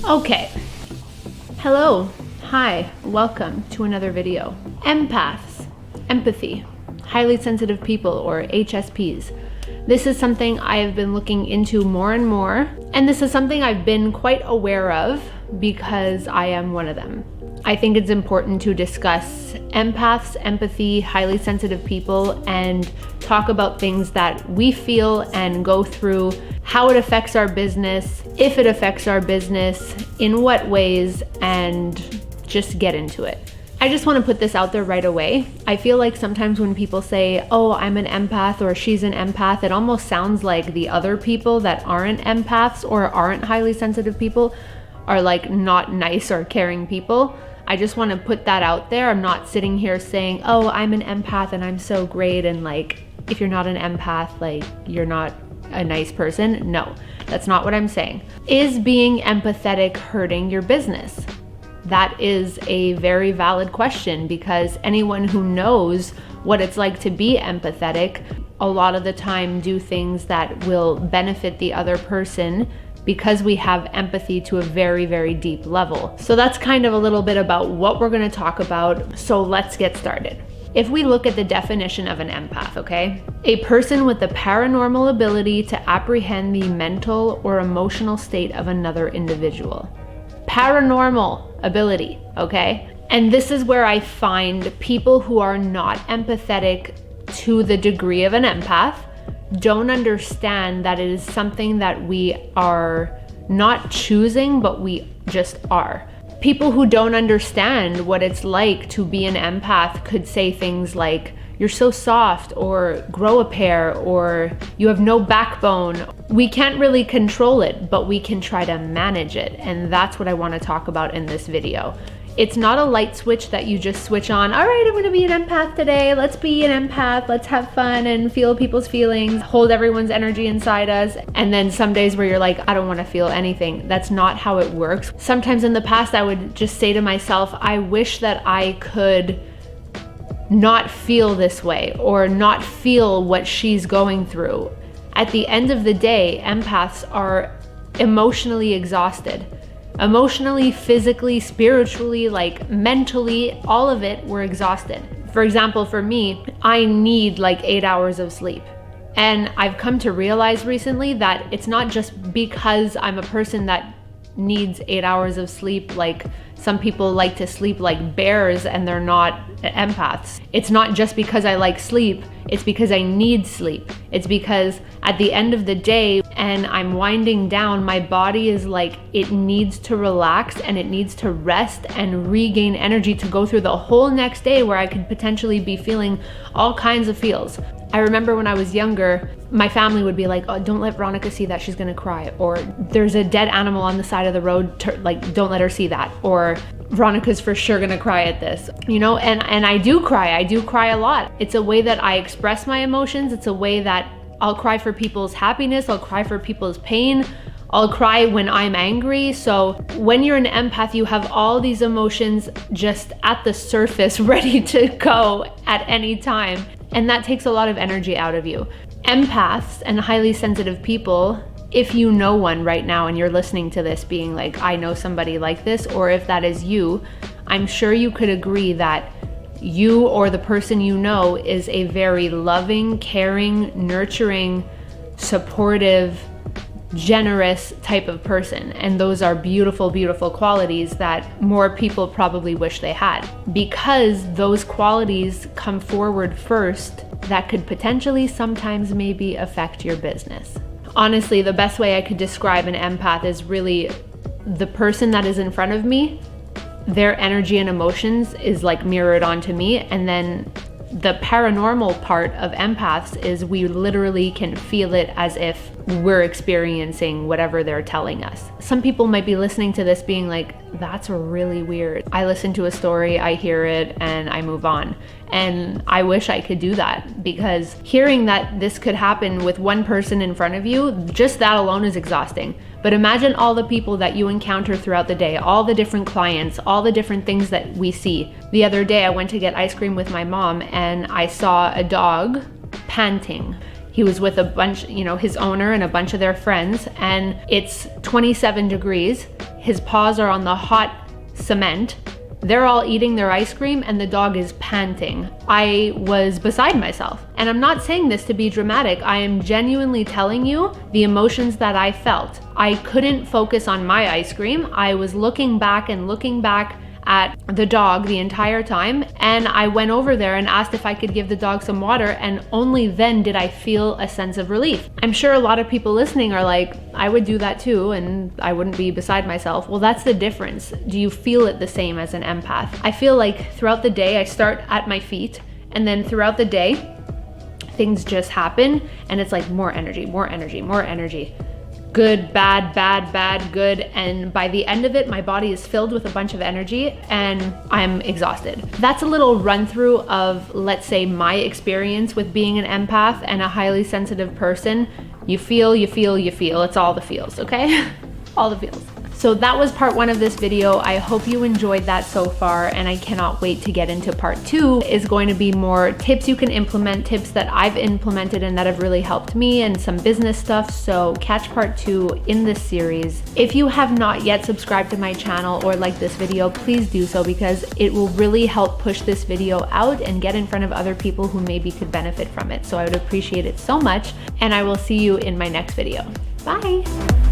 Okay. Hello. Hi. Welcome to another video. Empaths. Empathy. Highly sensitive people, or HSPs. This is something I have been looking into more and more, and this is something I've been quite aware of because I am one of them. I think it's important to discuss empaths, empathy, highly sensitive people, and talk about things that we feel and go through, how it affects our business, if it affects our business, in what ways, and just get into it. I just want to put this out there right away. I feel like sometimes when people say, oh, I'm an empath or she's an empath, it almost sounds like the other people that aren't empaths or aren't highly sensitive people are like not nice or caring people. I just want to put that out there. I'm not sitting here saying, oh, I'm an empath and I'm so great, and like, if you're not an empath, like, you're not a nice person. No, that's not what I'm saying. Is being empathetic hurting your business? That is a very valid question, because anyone who knows what it's like to be empathetic a lot of the time do things that will benefit the other person, because we have empathy to a very, very deep level. So that's kind of a little bit about what we're going to talk about. So let's get started. If we look at the definition of an empath, okay? A person with the paranormal ability to apprehend the mental or emotional state of another individual. Paranormal ability, okay? And this is where I find people who are not empathetic to the degree of an empath don't understand that it is something that we are not choosing, but we just are. People who don't understand what it's like to be an empath could say things like, you're so soft, or grow a pair, or you have no backbone. We can't really control it, but we can try to manage it. And that's what I want to talk about in this video. It's not a light switch that you just switch on. All right, I'm going to be an empath today. Let's be an empath. Let's have fun and feel people's feelings, hold everyone's energy inside us. And then some days where you're like, I don't want to feel anything. That's not how it works. Sometimes in the past, I would just say to myself, I wish that I could not feel this way, or not feel what she's going through. At the end of the day, empaths are emotionally exhausted. Emotionally, physically, spiritually, like mentally, all of it, we're exhausted. For example, for me, I need like 8 hours of sleep. And I've come to realize recently that it's not just because I'm a person that needs 8 hours of sleep, like some people like to sleep like bears and they're not empaths. It's not just because I like sleep, it's because I need sleep. It's because at the end of the day, and I'm winding down, my body is like, it needs to relax and it needs to rest and regain energy to go through the whole next day, where I could potentially be feeling all kinds of feels. I remember when I was younger, my family would be like, oh, don't let Veronica see that, she's gonna cry. Or there's a dead animal on the side of the road, like, don't let her see that. Or Veronica's for sure gonna cry at this, you know? And I do cry a lot. It's a way that I express my emotions. It's a way that I'll cry for people's happiness. I'll cry for people's pain. I'll cry when I'm angry. So when you're an empath, you have all these emotions just at the surface, ready to go at any time. And that takes a lot of energy out of you. Empaths and highly sensitive people, if you know one right now and you're listening to this being like, I know somebody like this, or if that is you, I'm sure you could agree that you or the person you know is a very loving, caring, nurturing, supportive, generous type of person. And those are beautiful, beautiful qualities that more people probably wish they had, because those qualities come forward first that could potentially sometimes maybe affect your business. Honestly, the best way I could describe an empath is really the person that is in front of me, their energy and emotions is like mirrored onto me. And then the paranormal part of empaths is we literally can feel it as if we're experiencing whatever they're telling us. Some people might be listening to this being like, that's really weird. I listen to a story, I hear it, and I move on. And I wish I could do that, because hearing that this could happen with one person in front of you, just that alone is exhausting. But imagine all the people that you encounter throughout the day, all the different clients, all the different things that we see. The other day I went to get ice cream with my mom and I saw a dog panting. He was with a bunch, his owner and a bunch of their friends, and it's 27 degrees. his paws are on the hot cement. They're all eating their ice cream and the dog is panting. I was beside myself. And I'm not saying this to be dramatic. I am genuinely telling you the emotions that I felt. I couldn't focus on my ice cream. I was looking back at the dog the entire time, and I went over there and asked if I could give the dog some water, and only then did I feel a sense of relief. I'm sure a lot of people listening are like, I would do that too and I wouldn't be beside myself. Well, that's the difference. Do you feel it the same as an empath? I feel like throughout the day I start at my feet, and then throughout the day things just happen, and it's like more energy, more energy, more energy. Good, bad, bad, bad, good. And by the end of it, my body is filled with a bunch of energy and I'm exhausted. That's a little run through of, let's say, my experience with being an empath and a highly sensitive person. You feel, you feel, you feel. It's all the feels, okay? All the feels. So that was part 1 of this video. I hope you enjoyed that so far, and I cannot wait to get into part 2. Is going to be more tips you can implement, tips that I've implemented and that have really helped me, and some business stuff. So catch part 2 in this series. If you have not yet subscribed to my channel or liked this video, please do so, because it will really help push this video out and get in front of other people who maybe could benefit from it. So I would appreciate it so much, and I will see you in my next video. Bye.